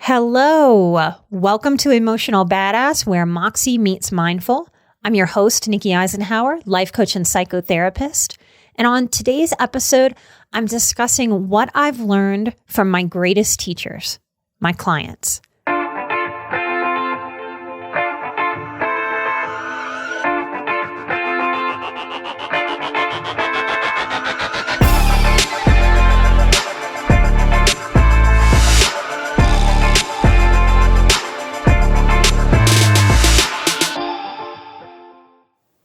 Hello. Welcome to Emotional Badass, where Moxie meets mindful. I'm your host, Nikki Eisenhower, life coach and psychotherapist. And on today's episode, I'm discussing what I've learned from my greatest teachers, my clients.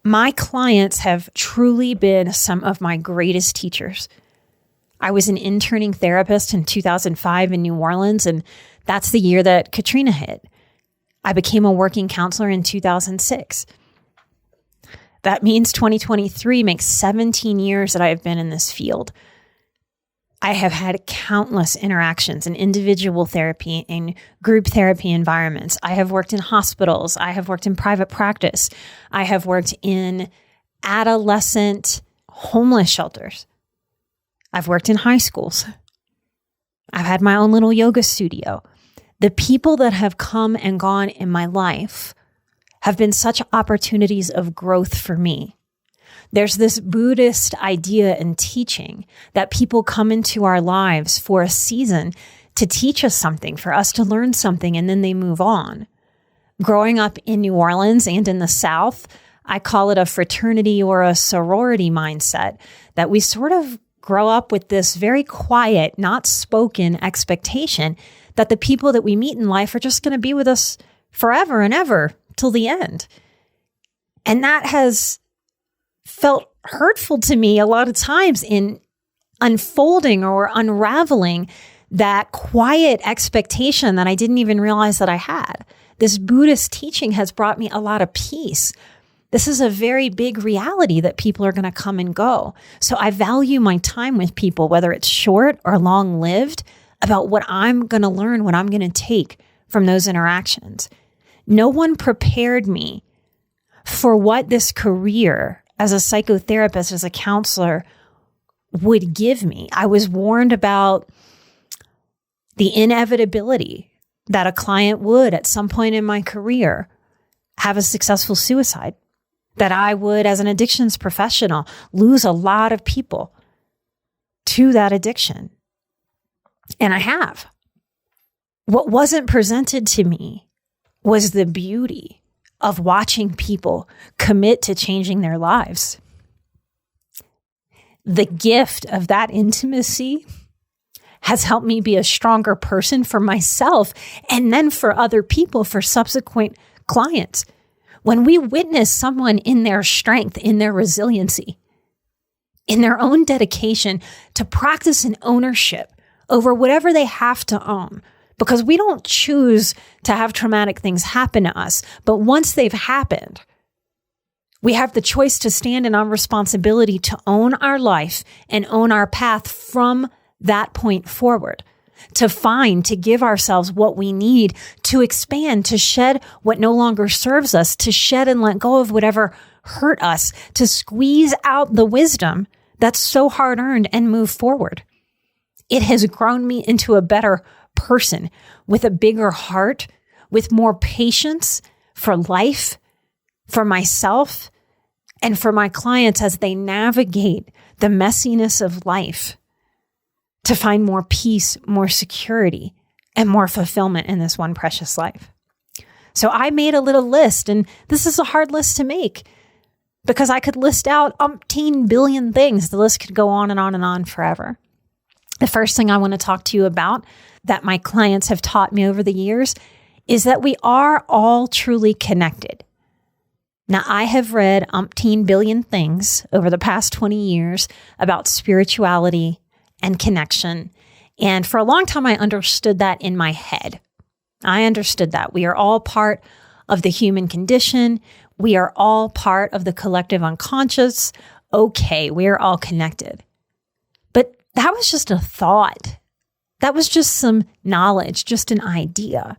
My clients have truly been some of my greatest teachers. I was an interning therapist in 2005 in New Orleans, and that's the year that Katrina hit. I became a working counselor in 2006. That means 2023 makes 17 years that I have been in this field. I have had countless interactions in individual therapy and group therapy environments. I have worked in hospitals. I have worked in private practice. I have worked in adolescent homeless shelters. I've worked in high schools. I've had my own little yoga studio. The people that have come and gone in my life have been such opportunities of growth for me. There's this Buddhist idea and teaching that people come into our lives for a season to teach us something, for us to learn something, and then they move on. Growing up in New Orleans and in the South, I call it a fraternity or a sorority mindset, that we sort of grow up with this very quiet, not spoken expectation that the people that we meet in life are just going to be with us forever and ever till the end. And that has felt hurtful to me a lot of times in unfolding or unraveling that quiet expectation that I didn't even realize that I had. This Buddhist teaching has brought me a lot of peace. This is a very big reality that people are going to come and go. So I value my time with people, whether it's short or long-lived, about what I'm going to learn, what I'm going to take from those interactions. No one prepared me for what this career as a psychotherapist, as a counselor, would give me. I was warned about the inevitability that a client would, at some point in my career, have a successful suicide, that I would, as an addictions professional, lose a lot of people to that addiction. And I have. What wasn't presented to me was the beauty of watching people commit to changing their lives. The gift of that intimacy has helped me be a stronger person for myself and then for other people, for subsequent clients. When we witness someone in their strength, in their resiliency, in their own dedication to practice an ownership over whatever they have to own, because we don't choose to have traumatic things happen to us. But once they've happened, we have the choice to stand in our responsibility to own our life and own our path from that point forward, to give ourselves what we need to expand, to shed what no longer serves us, to shed and let go of whatever hurt us, to squeeze out the wisdom that's so hard earned and move forward. It has grown me into a better person with a bigger heart, with more patience for life, for myself, and for my clients as they navigate the messiness of life to find more peace, more security, and more fulfillment in this one precious life. So I made a little list, and this is a hard list to make because I could list out umpteen billion things. The list could go on and on and on forever. The first thing I want to talk to you about that my clients have taught me over the years is that we are all truly connected. Now, I have read umpteen billion things over the past 20 years about spirituality and connection. And for a long time, I understood that in my head. I understood that we are all part of the human condition. We are all part of the collective unconscious. Okay, we are all connected. But that was just a thought. That was just some knowledge, just an idea.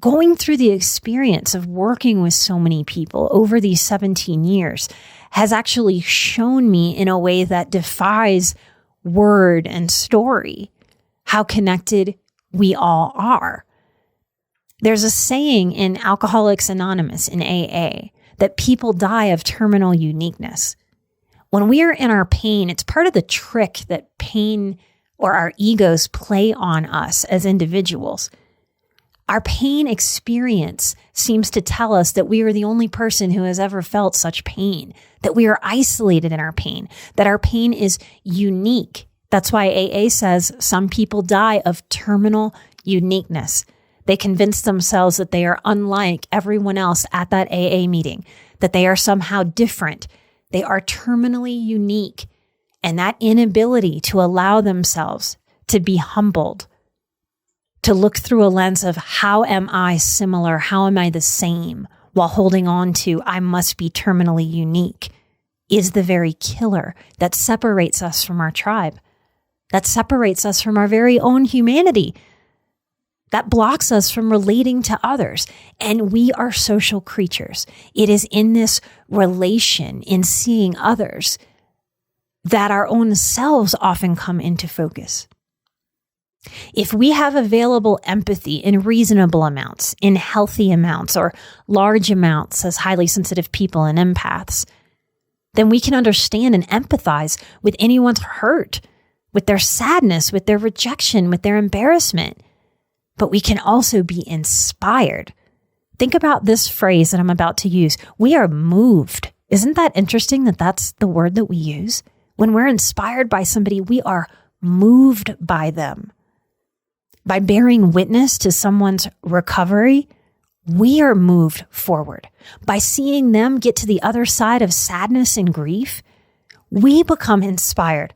Going through the experience of working with so many people over these 17 years has actually shown me in a way that defies word and story how connected we all are. There's a saying in Alcoholics Anonymous, in AA, that people die of terminal uniqueness. When we are in our pain, it's part of the trick that pain or our egos play on us as individuals. Our pain experience seems to tell us that we are the only person who has ever felt such pain, that we are isolated in our pain, that our pain is unique. That's why AA says some people die of terminal uniqueness. They convince themselves that they are unlike everyone else at that AA meeting, that they are somehow different. They are terminally unique. And that inability to allow themselves to be humbled, to look through a lens of how am I similar, how am I the same, while holding on to I must be terminally unique, is the very killer that separates us from our tribe, that separates us from our very own humanity, that blocks us from relating to others. And we are social creatures. It is in this relation, in seeing others, that our own selves often come into focus. If we have available empathy in reasonable amounts, in healthy amounts, or large amounts as highly sensitive people and empaths, then we can understand and empathize with anyone's hurt, with their sadness, with their rejection, with their embarrassment. But we can also be inspired. Think about this phrase that I'm about to use. We are moved. Isn't that interesting that that's the word that we use? When we're inspired by somebody, we are moved by them. By bearing witness to someone's recovery, we are moved forward. By seeing them get to the other side of sadness and grief, we become inspired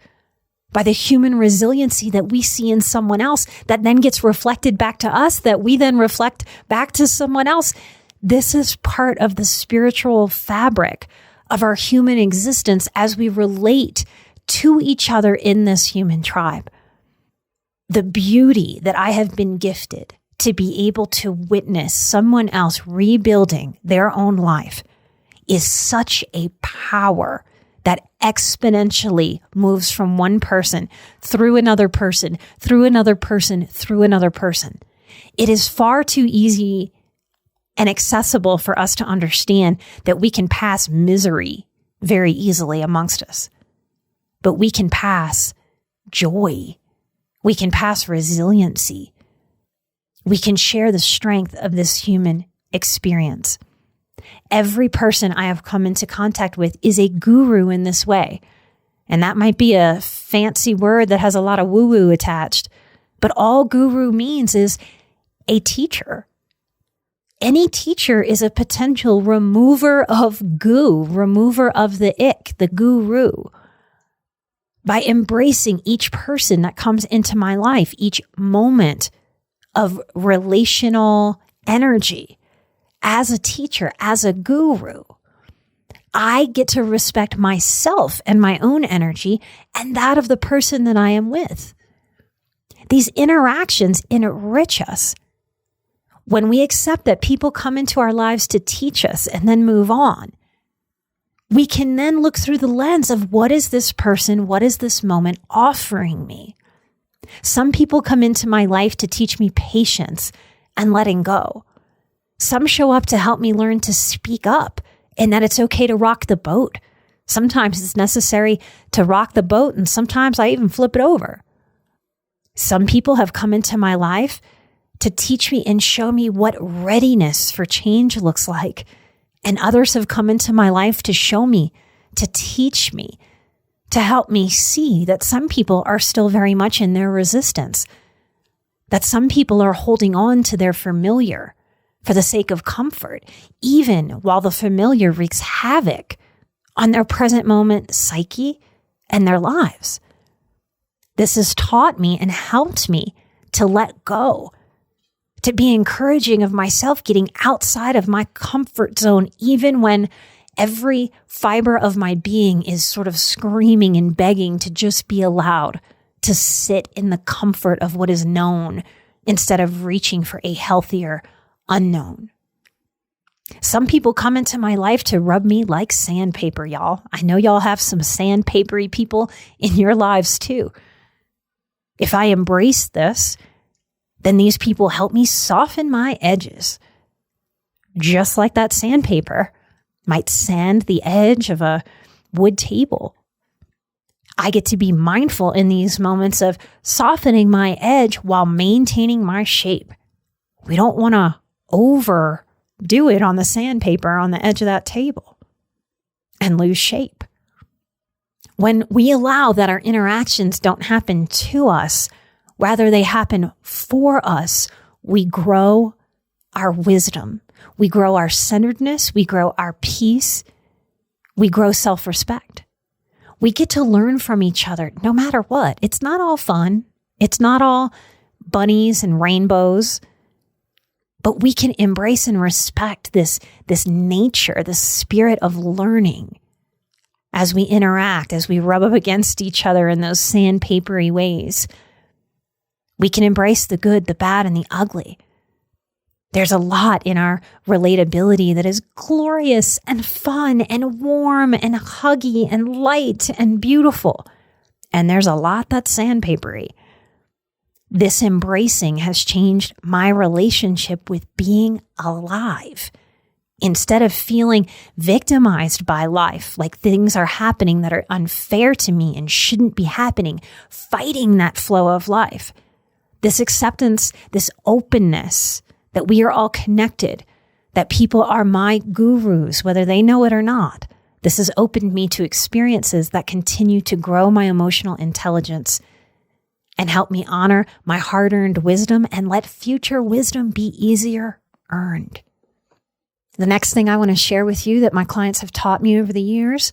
by the human resiliency that we see in someone else that then gets reflected back to us, that we then reflect back to someone else. This is part of the spiritual fabric of our human existence as we relate to each other in this human tribe. The beauty that I have been gifted to be able to witness someone else rebuilding their own life is such a power that exponentially moves from one person through another person, through another person, through another person. It is far too easy and accessible for us to understand that we can pass misery very easily amongst us. But we can pass joy. We can pass resiliency. We can share the strength of this human experience. Every person I have come into contact with is a guru in this way. And that might be a fancy word that has a lot of woo-woo attached, but all guru means is a teacher. Any teacher is a potential remover of goo, remover of the ick, the guru. By embracing each person that comes into my life, each moment of relational energy, as a teacher, as a guru, I get to respect myself and my own energy and that of the person that I am with. These interactions enrich us. When we accept that people come into our lives to teach us and then move on, we can then look through the lens of what is this person, what is this moment offering me? Some people come into my life to teach me patience and letting go. Some show up to help me learn to speak up and that it's okay to rock the boat. Sometimes it's necessary to rock the boat, and sometimes I even flip it over. Some people have come into my life to teach me and show me what readiness for change looks like. And others have come into my life to show me, to teach me, to help me see that some people are still very much in their resistance, that some people are holding on to their familiar for the sake of comfort, even while the familiar wreaks havoc on their present moment psyche and their lives. This has taught me and helped me to let go, to be encouraging of myself, getting outside of my comfort zone, even when every fiber of my being is sort of screaming and begging to just be allowed to sit in the comfort of what is known instead of reaching for a healthier unknown. Some people come into my life to rub me like sandpaper, y'all. I know y'all have some sandpapery people in your lives too. If I embrace this, then these people help me soften my edges. Just like that sandpaper might sand the edge of a wood table. I get to be mindful in these moments of softening my edge while maintaining my shape. We don't want to overdo it on the sandpaper on the edge of that table and lose shape. When we allow that our interactions don't happen to us, rather they happen for us, we grow our wisdom. We grow our centeredness. We grow our peace. We grow self-respect. We get to learn from each other no matter what. It's not all fun. It's not all bunnies and rainbows. But we can embrace and respect this nature, this spirit of learning as we interact, as we rub up against each other in those sandpapery ways. We can embrace the good, the bad, and the ugly. There's a lot in our relatability that is glorious and fun and warm and huggy and light and beautiful. And there's a lot that's sandpapery. This embracing has changed my relationship with being alive. Instead of feeling victimized by life, like things are happening that are unfair to me and shouldn't be happening, fighting that flow of life. This acceptance, this openness, that we are all connected, that people are my gurus, whether they know it or not. This has opened me to experiences that continue to grow my emotional intelligence and help me honor my hard-earned wisdom and let future wisdom be easier earned. The next thing I want to share with you that my clients have taught me over the years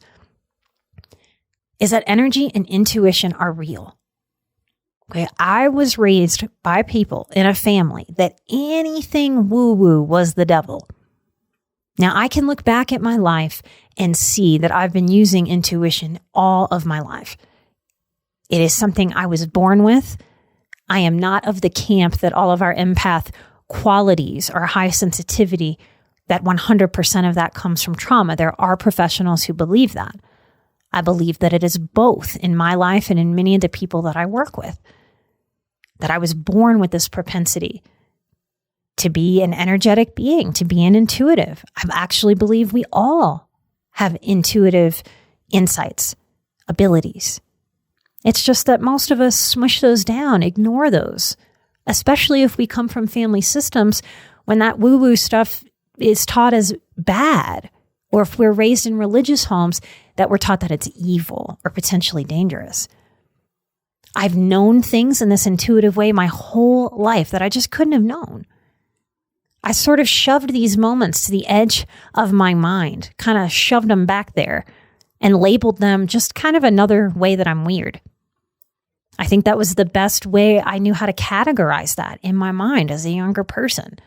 is that energy and intuition are real. Okay, I was raised by people in a family that anything woo-woo was the devil. Now, I can look back at my life and see that I've been using intuition all of my life. It is something I was born with. I am not of the camp that all of our empath qualities or high sensitivity, that 100% of that comes from trauma. There are professionals who believe that. I believe that it is both in my life and in many of the people that I work with. That I was born with this propensity to be an energetic being, to be an intuitive. I actually believe we all have intuitive insights, abilities. It's just that most of us smush those down, ignore those, especially if we come from family systems when that woo-woo stuff is taught as bad, or if we're raised in religious homes that we're taught that it's evil or potentially dangerous. I've known things in this intuitive way my whole life that I just couldn't have known. I sort of shoved these moments to the edge of my mind, kind of shoved them back there and labeled them just kind of another way that I'm weird. I think that was the best way I knew how to categorize that in my mind as a younger person.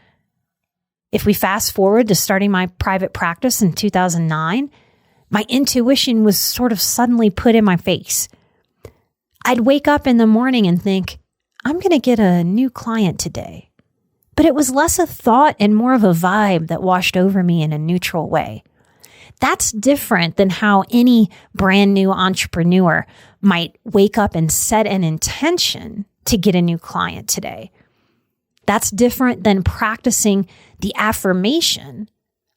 If we fast forward to starting my private practice in 2009, my intuition was sort of suddenly put in my face. I'd wake up in the morning and think, I'm going to get a new client today. But it was less a thought and more of a vibe that washed over me in a neutral way. That's different than how any brand new entrepreneur might wake up and set an intention to get a new client today. That's different than practicing the affirmation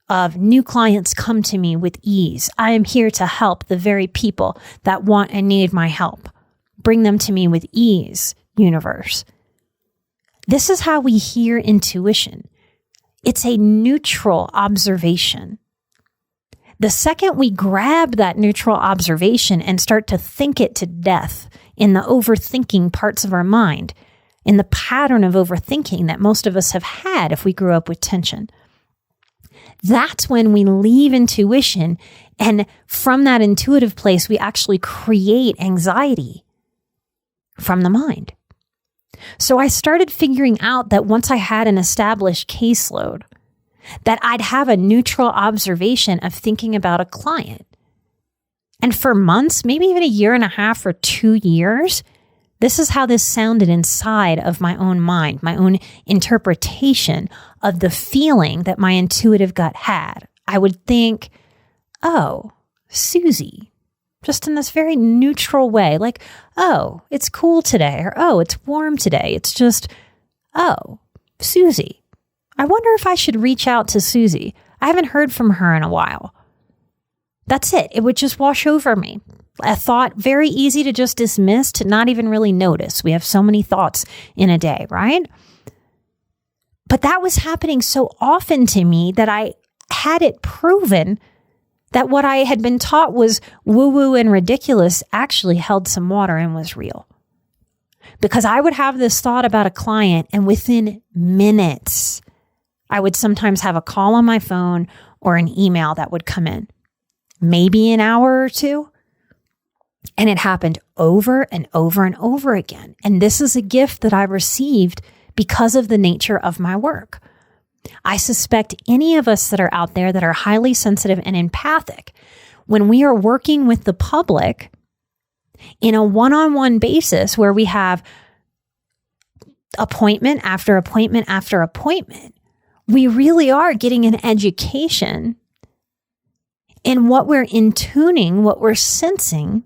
of new clients come to me with ease. I am here to help the very people that want and need my help. Bring them to me with ease, universe. This is how we hear intuition. It's a neutral observation. The second we grab that neutral observation and start to think it to death in the overthinking parts of our mind, in the pattern of overthinking that most of us have had if we grew up with tension, that's when we leave intuition, and from that intuitive place, we actually create anxiety from the mind. So I started figuring out that once I had an established caseload, that I'd have a neutral observation of thinking about a client. And for months, maybe even a year and a half or 2 years, this is how this sounded inside of my own mind, my own interpretation of the feeling that my intuitive gut had. I would think, oh, Susie, just in this very neutral way, like, oh, it's cool today, or oh, it's warm today. It's just, oh, Susie. I wonder if I should reach out to Susie. I haven't heard from her in a while. That's it. It would just wash over me. A thought very easy to just dismiss, to not even really notice. We have so many thoughts in a day, right? But that was happening so often to me that I had it proven that what I had been taught was woo-woo and ridiculous actually held some water and was real. Because I would have this thought about a client, and within minutes, I would sometimes have a call on my phone or an email that would come in, maybe an hour or two. And it happened over and over and over again. And this is a gift that I received because of the nature of my work. I suspect any of us that are out there that are highly sensitive and empathic, when we are working with the public in a one-on-one basis where we have appointment after appointment after appointment, we really are getting an education in what we're intuning, what we're sensing,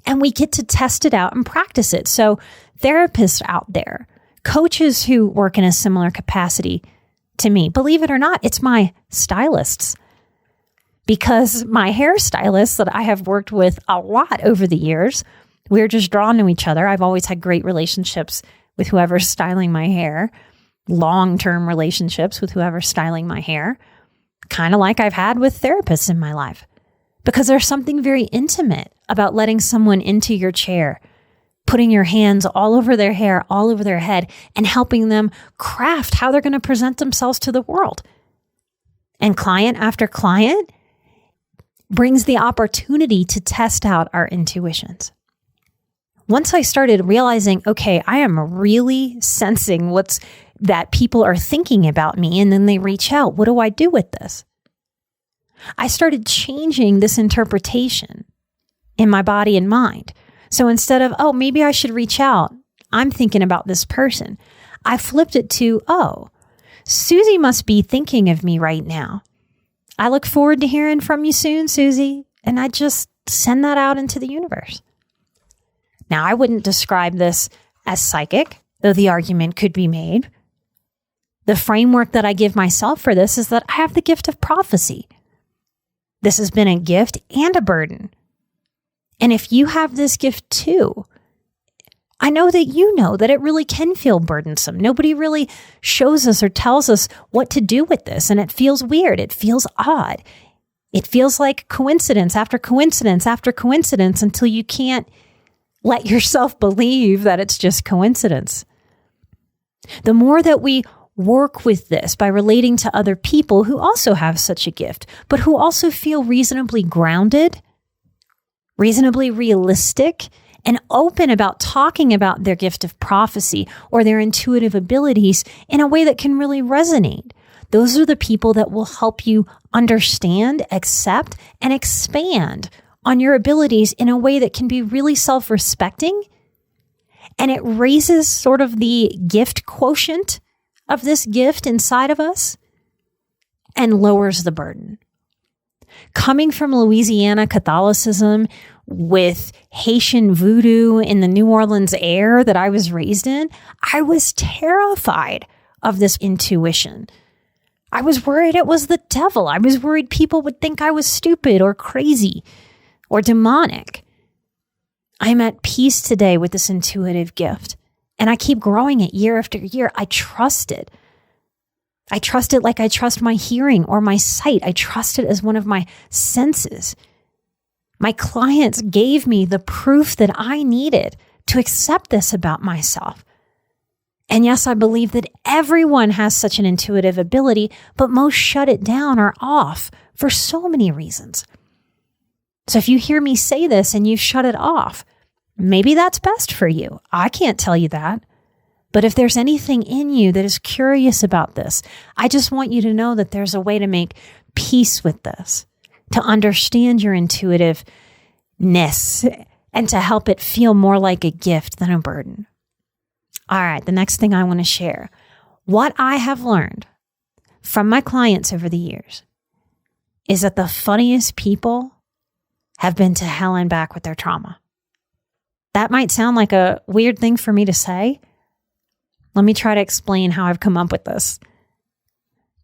and we get to test it out and practice it. So therapists out there, coaches who work in a similar capacity to me, believe it or not, it's my stylists. Because my hairstylists that I have worked with a lot over the years, we're just drawn to each other. I've always had great relationships with whoever's styling my hair, long-term relationships with whoever's styling my hair, kind of like I've had with therapists in my life. Because there's something very intimate about letting someone into your chair, putting your hands all over their hair, all over their head, and helping them craft how they're going to present themselves to the world. And client after client brings the opportunity to test out our intuitions. Once I started realizing, okay, I am really sensing that people are thinking about me, and then they reach out. What do I do with this? I started changing this interpretation in my body and mind. So instead of, oh, maybe I should reach out, I'm thinking about this person, I flipped it to, oh, Susie must be thinking of me right now. I look forward to hearing from you soon, Susie. And I just send that out into the universe. Now, I wouldn't describe this as psychic, though the argument could be made. The framework that I give myself for this is that I have the gift of prophecy. This has been a gift and a burden. And if you have this gift too, I know that you know that it really can feel burdensome. Nobody really shows us or tells us what to do with this. And it feels weird. It feels odd. It feels like coincidence after coincidence after coincidence until you can't let yourself believe that it's just coincidence. The more that we work with this by relating to other people who also have such a gift, but who also feel reasonably grounded, reasonably realistic, and open about talking about their gift of prophecy or their intuitive abilities in a way that can really resonate. Those are the people that will help you understand, accept, and expand on your abilities in a way that can be really self-respecting. And it raises sort of the gift quotient of this gift inside of us and lowers the burden. Coming from Louisiana Catholicism with Haitian voodoo in the New Orleans air that I was raised in, I was terrified of this intuition. I was worried it was the devil. I was worried people would think I was stupid or crazy or demonic. I'm at peace today with this intuitive gift, and I keep growing it year after year. I trust it. I trust it like I trust my hearing or my sight. I trust it as one of my senses. My clients gave me the proof that I needed to accept this about myself. And yes, I believe that everyone has such an intuitive ability, but most shut it down or off for so many reasons. So if you hear me say this and you shut it off, maybe that's best for you. I can't tell you that. But if there's anything in you that is curious about this, I just want you to know that there's a way to make peace with this, to understand your intuitiveness, and to help it feel more like a gift than a burden. All right, the next thing I want to share. What I have learned from my clients over the years is that the funniest people have been to hell and back with their trauma. That might sound like a weird thing for me to say, Let me try to explain how I've come up with this.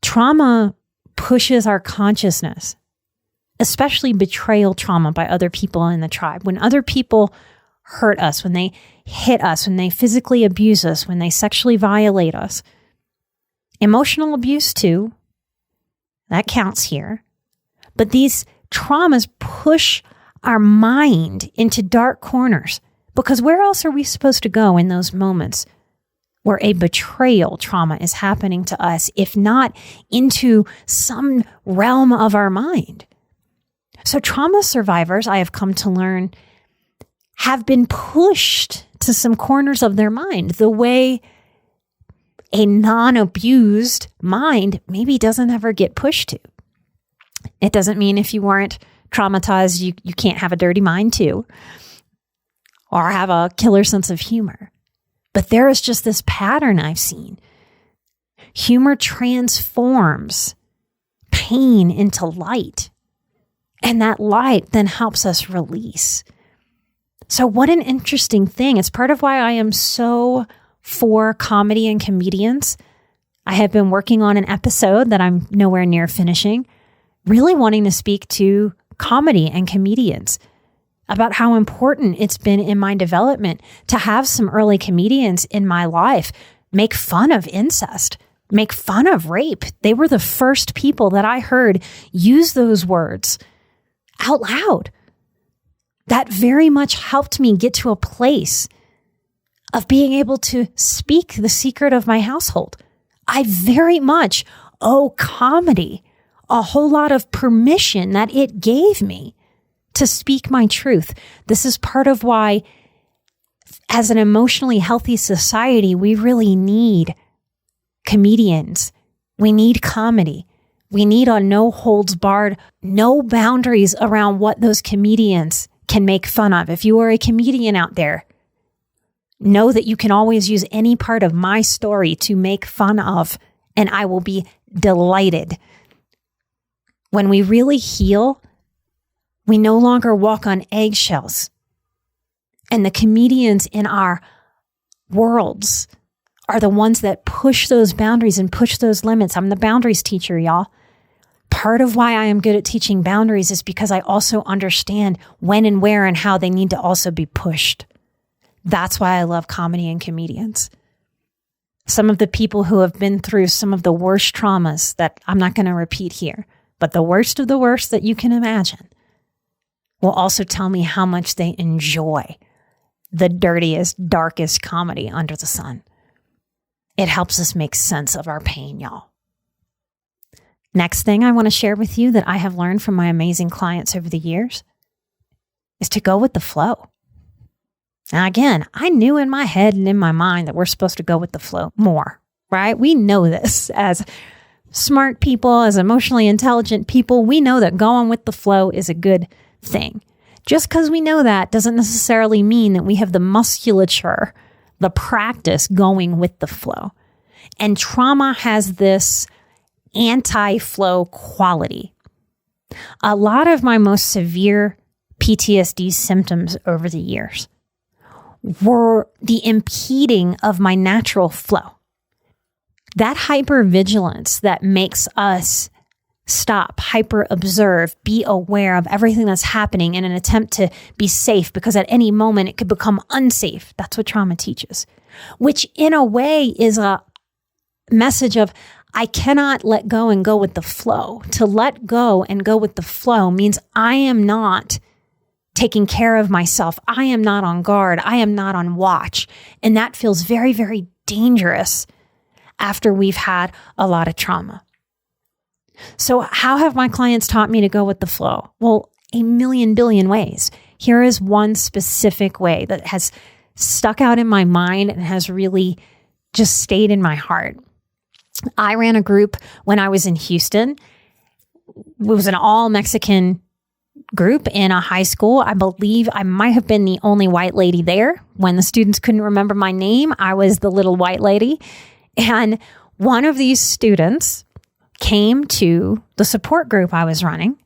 Trauma pushes our consciousness, especially betrayal trauma by other people in the tribe. When other people hurt us, when they hit us, when they physically abuse us, when they sexually violate us, emotional abuse too, that counts here. But these traumas push our mind into dark corners, because where else are we supposed to go in those moments where a betrayal trauma is happening to us, if not into some realm of our mind? So trauma survivors, I have come to learn, have been pushed to some corners of their mind the way a non-abused mind maybe doesn't ever get pushed to. It doesn't mean if you weren't traumatized, you can't have a dirty mind too, or have a killer sense of humor. But there is just this pattern I've seen. Humor transforms pain into light, and that light then helps us release. So what an interesting thing. It's part of why I am so for comedy and comedians. I have been working on an episode that I'm nowhere near finishing, really wanting to speak to comedy and comedians about how important it's been in my development to have some early comedians in my life make fun of incest, make fun of rape. They were the first people that I heard use those words out loud. That very much helped me get to a place of being able to speak the secret of my household. I very much owe comedy a whole lot of permission that it gave me to speak my truth. This is part of why, as an emotionally healthy society, we really need comedians. We need comedy. We need a no holds barred, no boundaries around what those comedians can make fun of. If you are a comedian out there, know that you can always use any part of my story to make fun of, and I will be delighted. When we really heal, we no longer walk on eggshells. And the comedians in our worlds are the ones that push those boundaries and push those limits. I'm the boundaries teacher, y'all. Part of why I am good at teaching boundaries is because I also understand when and where and how they need to also be pushed. That's why I love comedy and comedians. Some of the people who have been through some of the worst traumas that I'm not going to repeat here, but the worst of the worst that you can imagine, will also tell me how much they enjoy the dirtiest, darkest comedy under the sun. It helps us make sense of our pain, y'all. Next thing I want to share with you that I have learned from my amazing clients over the years is to go with the flow. Now, again, I knew in my head and in my mind that we're supposed to go with the flow more, right? We know this as smart people, as emotionally intelligent people. We know that going with the flow is a good thing. Just because we know that doesn't necessarily mean that we have the musculature, the practice going with the flow. And trauma has this anti-flow quality. A lot of my most severe PTSD symptoms over the years were the impeding of my natural flow. That hypervigilance that makes us stop, hyper observe, be aware of everything that's happening in an attempt to be safe, because at any moment it could become unsafe. That's what trauma teaches, which in a way is a message of, I cannot let go and go with the flow. To let go and go with the flow means I am not taking care of myself. I am not on guard. I am not on watch. And that feels very, very dangerous after we've had a lot of trauma. So how have my clients taught me to go with the flow? Well, a million billion ways. Here is one specific way that has stuck out in my mind and has really just stayed in my heart. I ran a group when I was in Houston. It was an all Mexican group in a high school. I believe I might have been the only white lady there. When the students couldn't remember my name, I was the little white lady. And one of these students came to the support group I was running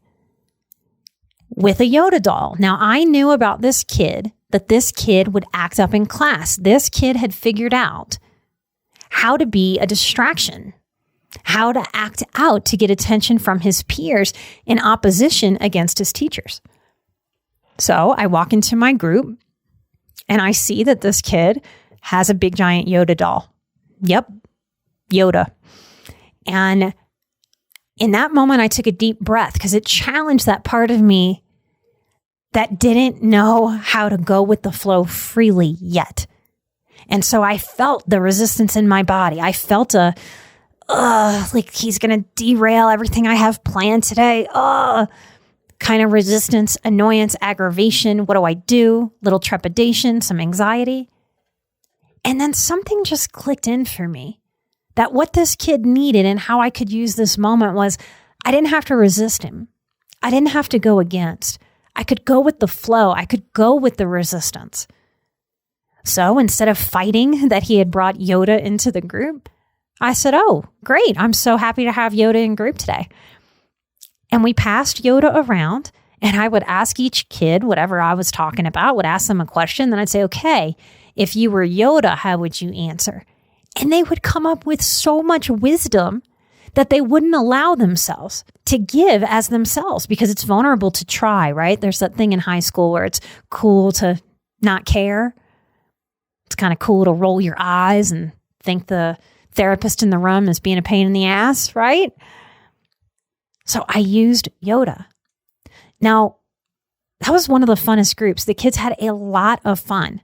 with a Yoda doll. Now, I knew about this kid, that this kid would act up in class. This kid had figured out how to be a distraction, how to act out to get attention from his peers in opposition against his teachers. So I walk into my group and I see that this kid has a big giant Yoda doll. Yep, Yoda. And in that moment, I took a deep breath because it challenged that part of me that didn't know how to go with the flow freely yet. And so I felt the resistance in my body. I felt like he's going to derail everything I have planned today. Kind of resistance, annoyance, aggravation. What do I do? Little trepidation, some anxiety. And then something just clicked in for me that what this kid needed and how I could use this moment was I didn't have to resist him. I didn't have to go against. I could go with the flow. I could go with the resistance. So instead of fighting that he had brought Yoda into the group, I said, oh, great. I'm so happy to have Yoda in group today. And we passed Yoda around and I would ask each kid whatever I was talking about, would ask them a question. Then I'd say, okay, if you were Yoda, how would you answer? And they would come up with so much wisdom that they wouldn't allow themselves to give as themselves because it's vulnerable to try, right? There's that thing in high school where it's cool to not care. It's kind of cool to roll your eyes and think the therapist in the room is being a pain in the ass, right? So I used Yoda. Now, that was one of the funnest groups. The kids had a lot of fun.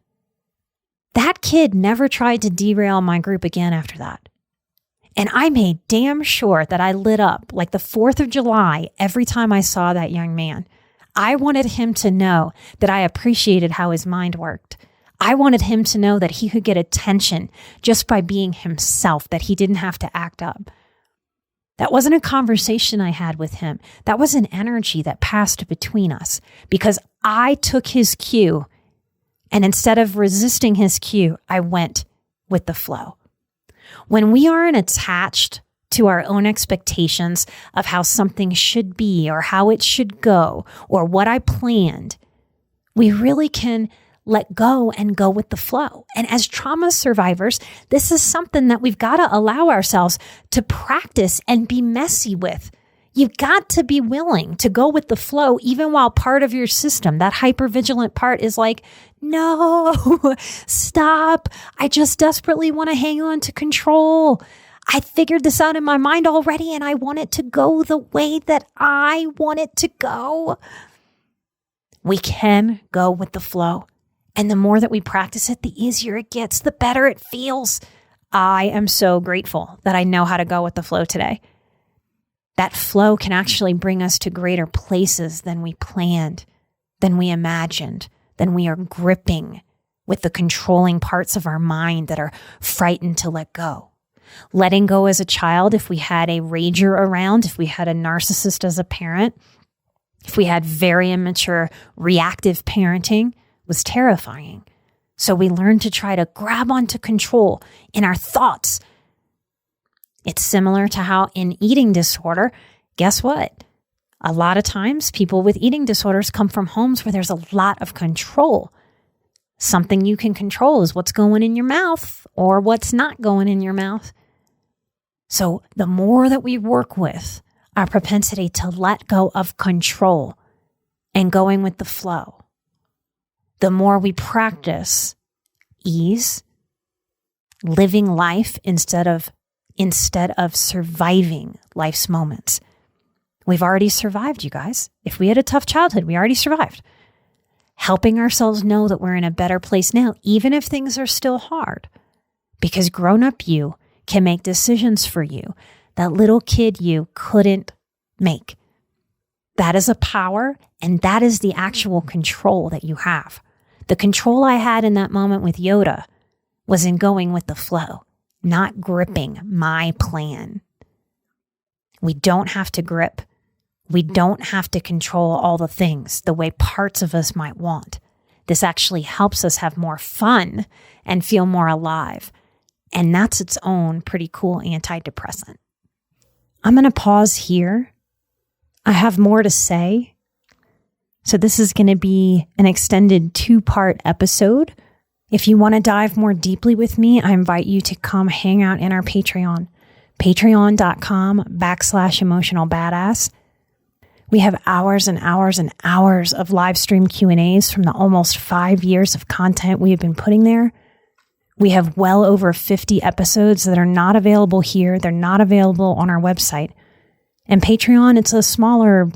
That kid never tried to derail my group again after that. And I made damn sure that I lit up like the 4th of July every time I saw that young man. I wanted him to know that I appreciated how his mind worked. I wanted him to know that he could get attention just by being himself, that he didn't have to act up. That wasn't a conversation I had with him. That was an energy that passed between us because I took his cue, and instead of resisting his cue, I went with the flow. When we aren't attached to our own expectations of how something should be or how it should go or what I planned, we really can let go and go with the flow. And as trauma survivors, this is something that we've got to allow ourselves to practice and be messy with. You've got to be willing to go with the flow, even while part of your system, that hypervigilant part, is like, no, stop. I just desperately want to hang on to control. I figured this out in my mind already, and I want it to go the way that I want it to go. We can go with the flow. And the more that we practice it, the easier it gets, the better it feels. I am so grateful that I know how to go with the flow today. That flow can actually bring us to greater places than we planned, than we imagined, than we are gripping with the controlling parts of our mind that are frightened to let go. Letting go as a child, if we had a rager around, if we had a narcissist as a parent, if we had very immature reactive parenting, was terrifying. So we learned to try to grab onto control in our thoughts. It's similar to how in eating disorder, guess what? A lot of times people with eating disorders come from homes where there's a lot of control. Something you can control is what's going in your mouth or what's not going in your mouth. So the more that we work with our propensity to let go of control and going with the flow, the more we practice ease, living life instead of surviving life's moments. We've already survived, you guys. If we had a tough childhood, we already survived. Helping ourselves know that we're in a better place now, even if things are still hard. Because grown-up you can make decisions for you that little kid you couldn't make. That is a power, and that is the actual control that you have. The control I had in that moment with Yoda was in going with the flow, not gripping my plan. We don't have to grip. We don't have to control all the things the way parts of us might want. This actually helps us have more fun and feel more alive. And that's its own pretty cool antidepressant. I'm going to pause here. I have more to say. So this is going to be an extended 2-part episode. If you want to dive more deeply with me, I invite you to come hang out in our Patreon, patreon.com/emotional badass. We have hours and hours and hours of live stream Q&As from the almost 5 years of content we have been putting there. We have well over 50 episodes that are not available here. They're not available on our website. And Patreon, it's a smaller,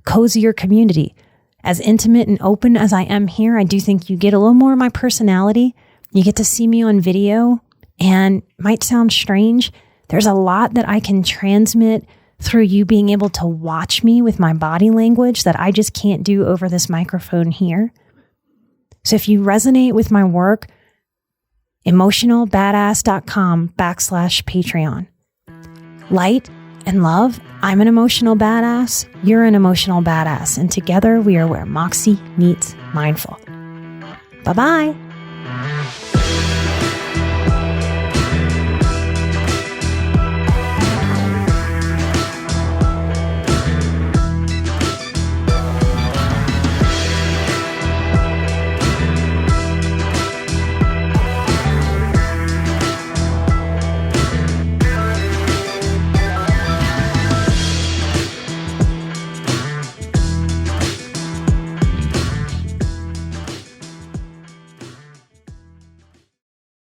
cozier community. As intimate and open as I am here, I do think you get a little more of my personality. You get to see me on video, and it might sound strange. There's a lot that I can transmit through you being able to watch me with my body language that I just can't do over this microphone here. So if you resonate with my work, emotionalbadass.com/Patreon. Light and love, I'm an emotional badass, you're an emotional badass, and together we are where Moxie meets mindful. Bye-bye.